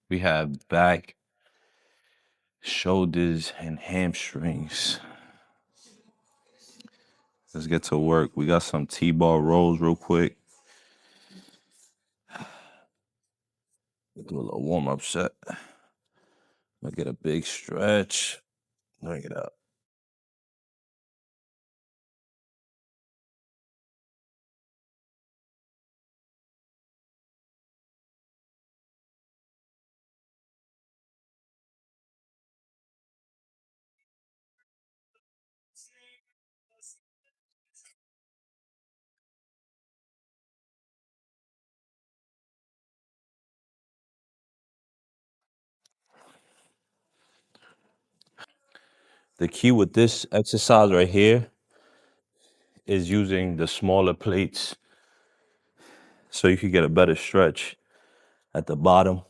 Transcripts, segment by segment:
We have back, shoulders, and hamstrings. Let's get to work. We got some T-bar rolls real quick. Do a little warm-up set. I'll get a big stretch. Bring it up. The key with this exercise right here is using the smaller plates so you can get a better stretch at the bottom.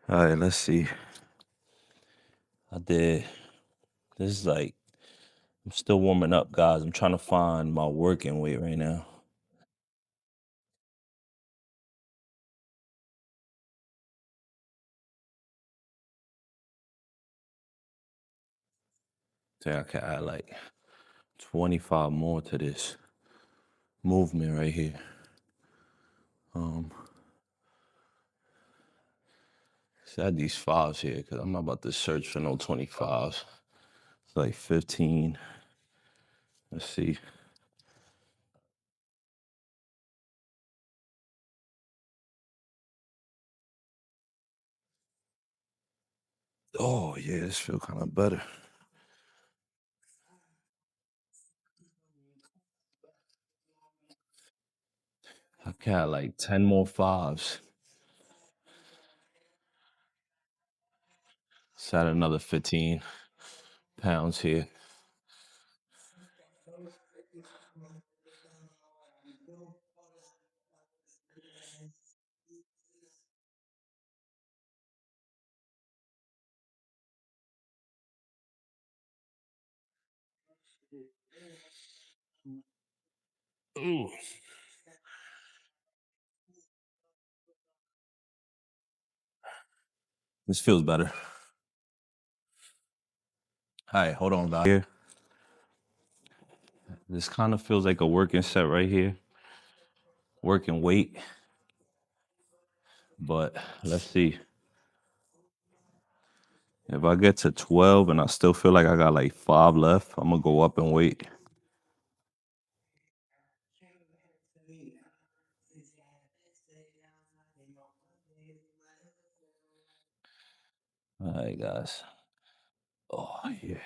All right, let's see. I did. This is like, I'm still warming up, guys. I'm trying to find my working weight right now. Think I can add like 25 more to this movement right here. Let's add these fives here because I'm not about to search for no 25s. It's like 15. Let's see. Oh, yeah, this feel kind of better. I got like 10 more fives. Let's add another 15 pounds here. Ooh. This feels better. All right, hold on, guys. Here. This kind of feels like a working set right here. Working weight. But let's see. If I get to 12 and I still feel like I got like 5 left, I'm gonna go up in weight. All right, guys. Oh, yeah.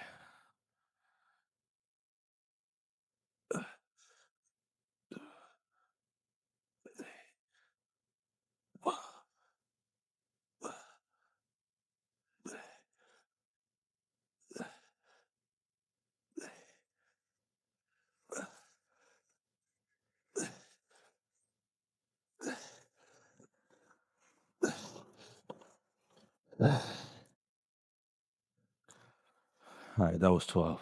All right, that was 12.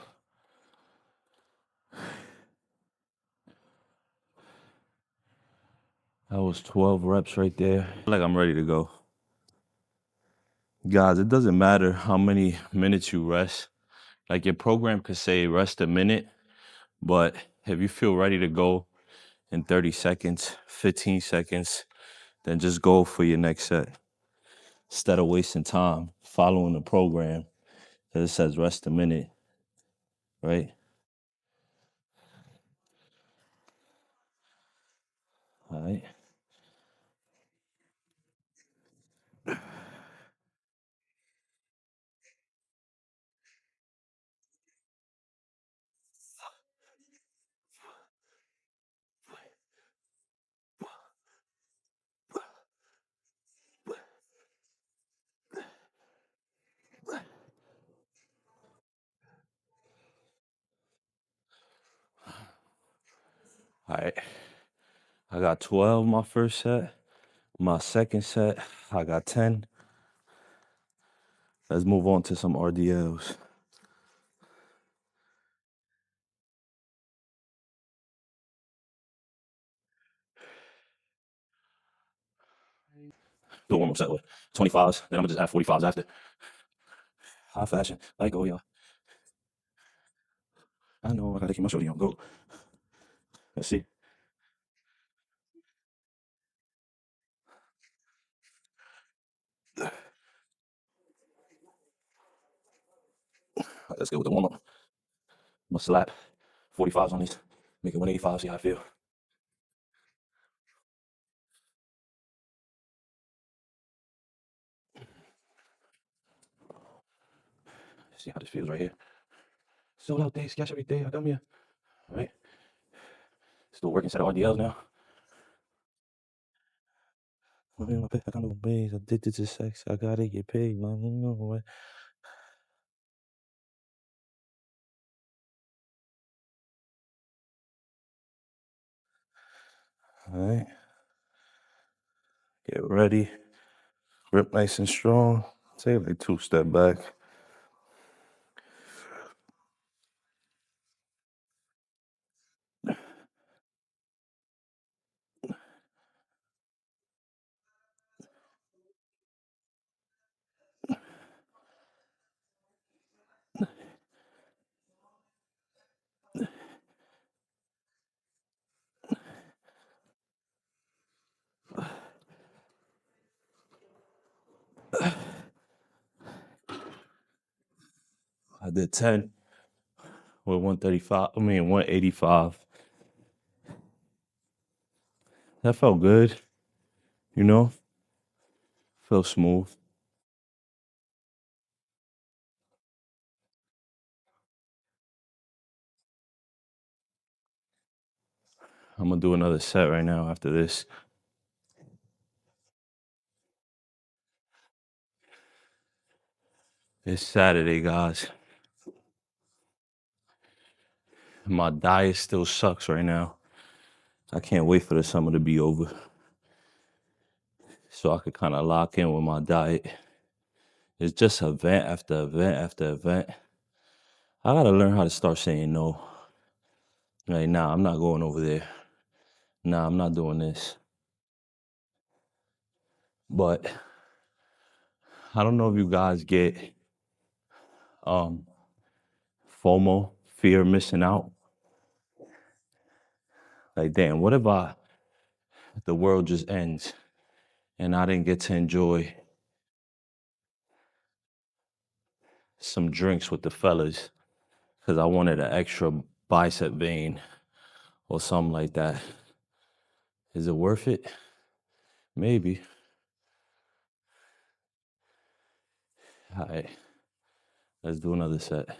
That was 12 reps right there. I feel like I'm ready to go. Guys, it doesn't matter how many minutes you rest. Like your program could say rest a minute, but if you feel ready to go in 30 seconds, 15 seconds, then just go for your next set. Instead of wasting time following the program that it says rest a minute, right? All right. All right. I got 12 my first set. My second set, I got 10. Let's move on to some RDLs. Do a warm-up set with 25s. Then I'm gonna just add 45s after. High fashion. Like, oh, y'all. I know I gotta keep my shorty on go. Let's see. Let's go with the warm-up. I'm gonna slap 45s on these. Make it 185, see how I feel. See how this feels right here. Sold out days, cash every day. I come here. All right. Still working set of RDLs now. I got no ways. Addicted to sex. I gotta get paid, man. You know what? All right. Get ready. Grip nice and strong. Take like 2 step back. I did 10 with 135. 185. That felt good. You know, felt smooth. I'm gonna do another set right now after this. It's Saturday, guys. My diet still sucks right now. I can't wait for the summer to be over so I could kind of lock in with my diet. It's just event after event after event. I gotta learn how to start saying no. Like, nah, I'm not going over there. Nah, I'm not doing this. But I don't know if you guys get um FOMO, fear of missing out. Like, damn, what if the world just ends and I didn't get to enjoy some drinks with the fellas because I wanted an extra bicep vein or something like that. Is it worth it? Maybe. All right, let's do another set.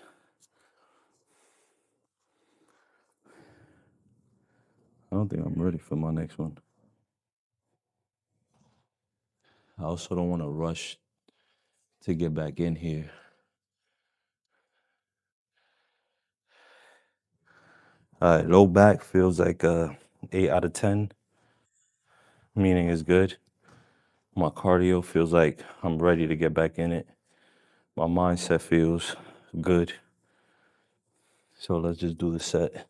I don't think I'm ready for my next one. I also don't want to rush to get back in here. All right, low back feels like 8 out of 10, meaning it's good. My cardio feels like I'm ready to get back in it. My mindset feels good. So let's just do the set.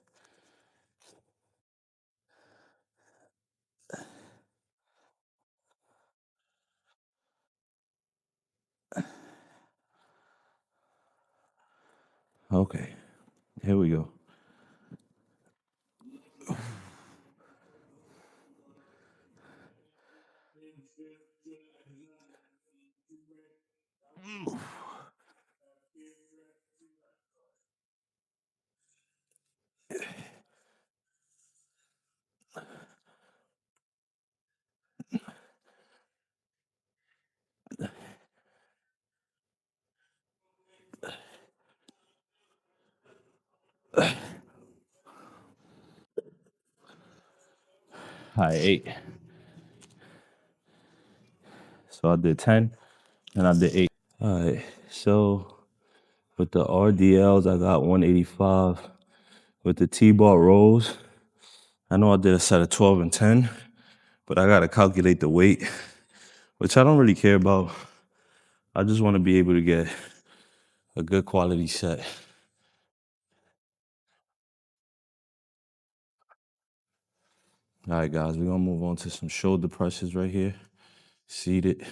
Okay, here we go. All right, 8. So I did 10 and I did 8. All right, so with the RDLs, I got 185. With the T-bar rolls, I know I did a set of 12 and 10, but I gotta calculate the weight, which I don't really care about. I just want to be able to get a good quality set. All right, guys, we're gonna move on to some shoulder presses right here. Seated.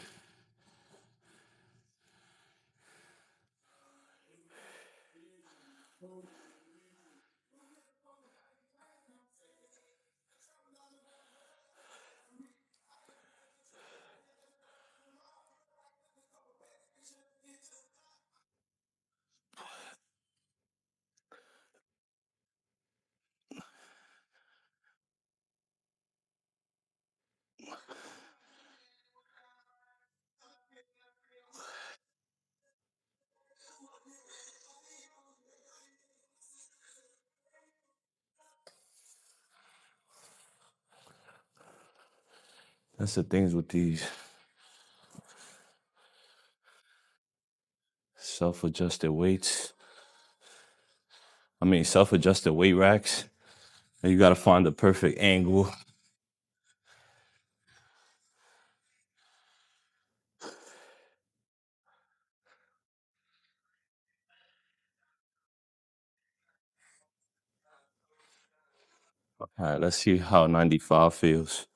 That's the things with these self-adjusted weights. Self-adjusted weight racks. And you gotta find the perfect angle. All right, let's see how 95 feels.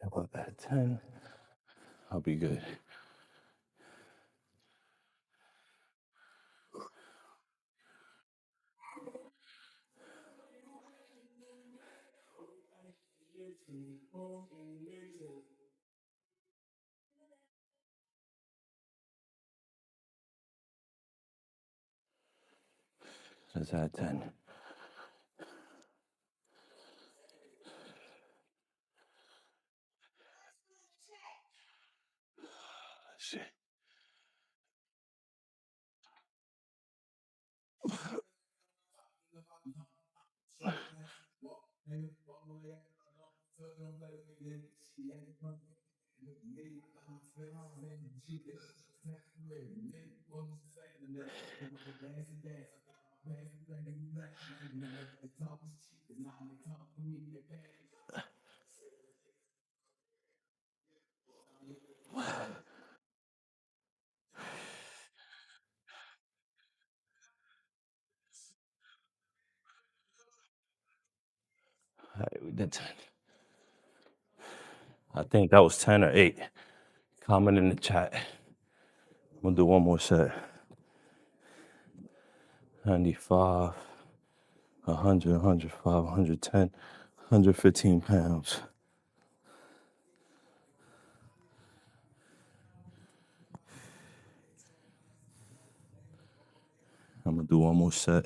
About that 10, I'll be good. Let's add 10. Let's see. All right, we did 10. I think that was 10 or 8. Comment in the chat. We'll do one more set. 95, 100, 105, 110, 115 pounds. I'm gonna do one more set.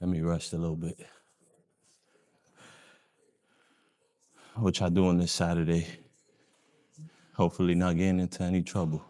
Let me rest a little bit. What y'all doing this Saturday? Hopefully not getting into any trouble.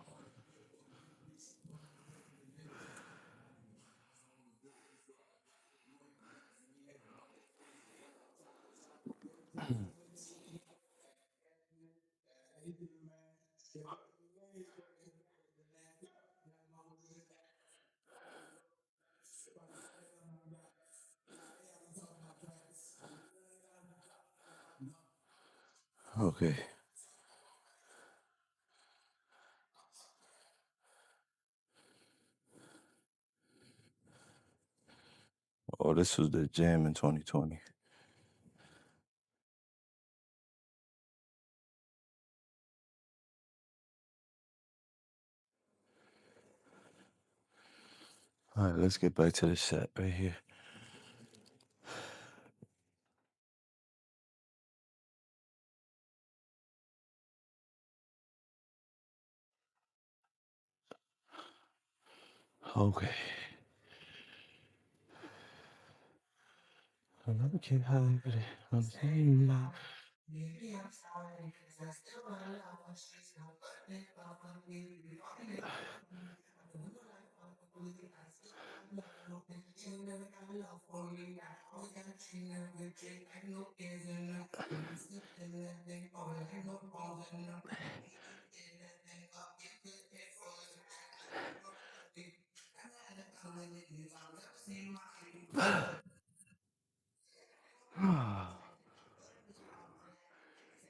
Okay. Oh, this was the gym in 2020. All right, let's get back to the set right here. Okay. Okay, hi, I'm saying now.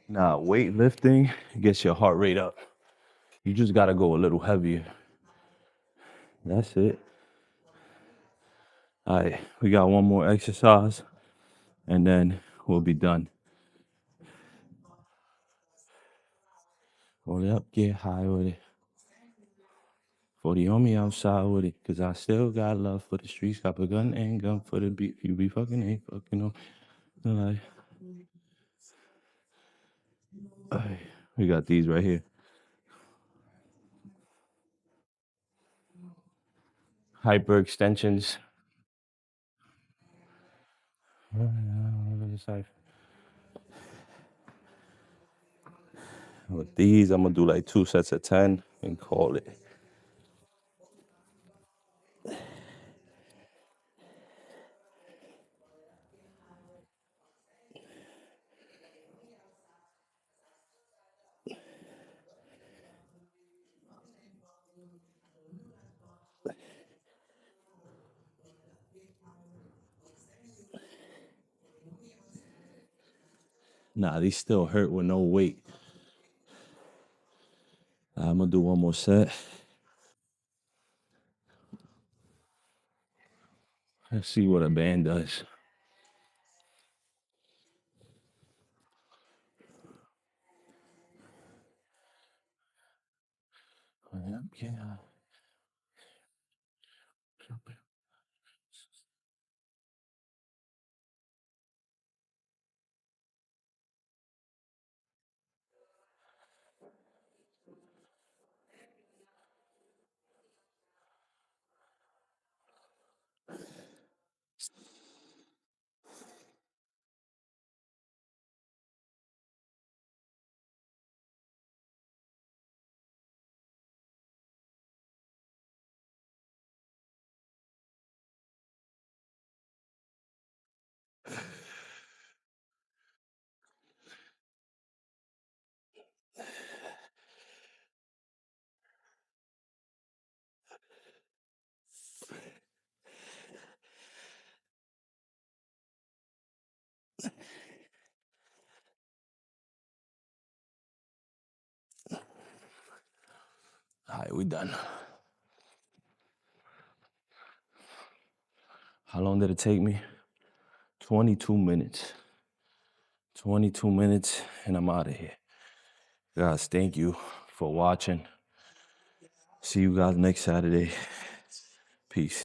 Now, weightlifting gets your heart rate up. You just gotta go a little heavier. That's it. All right, we got one more exercise, and then we'll be done. Hold it up, get high with it. 40 on me outside with it, cause I still got love for the streets. Got a gun and gun for the beat. You be fucking ain't fucking on. Like, all right, we got these right here. Hyperextensions. With these, I'm gonna do like 2 sets of 10 and call it. Nah, these still hurt with no weight. I'm gonna do one more set. Let's see what a band does. Yeah. All right, we done. How long did it take me? 22 minutes. 22 minutes, and I'm out of here. Guys, thank you for watching. See you guys next Saturday. Peace.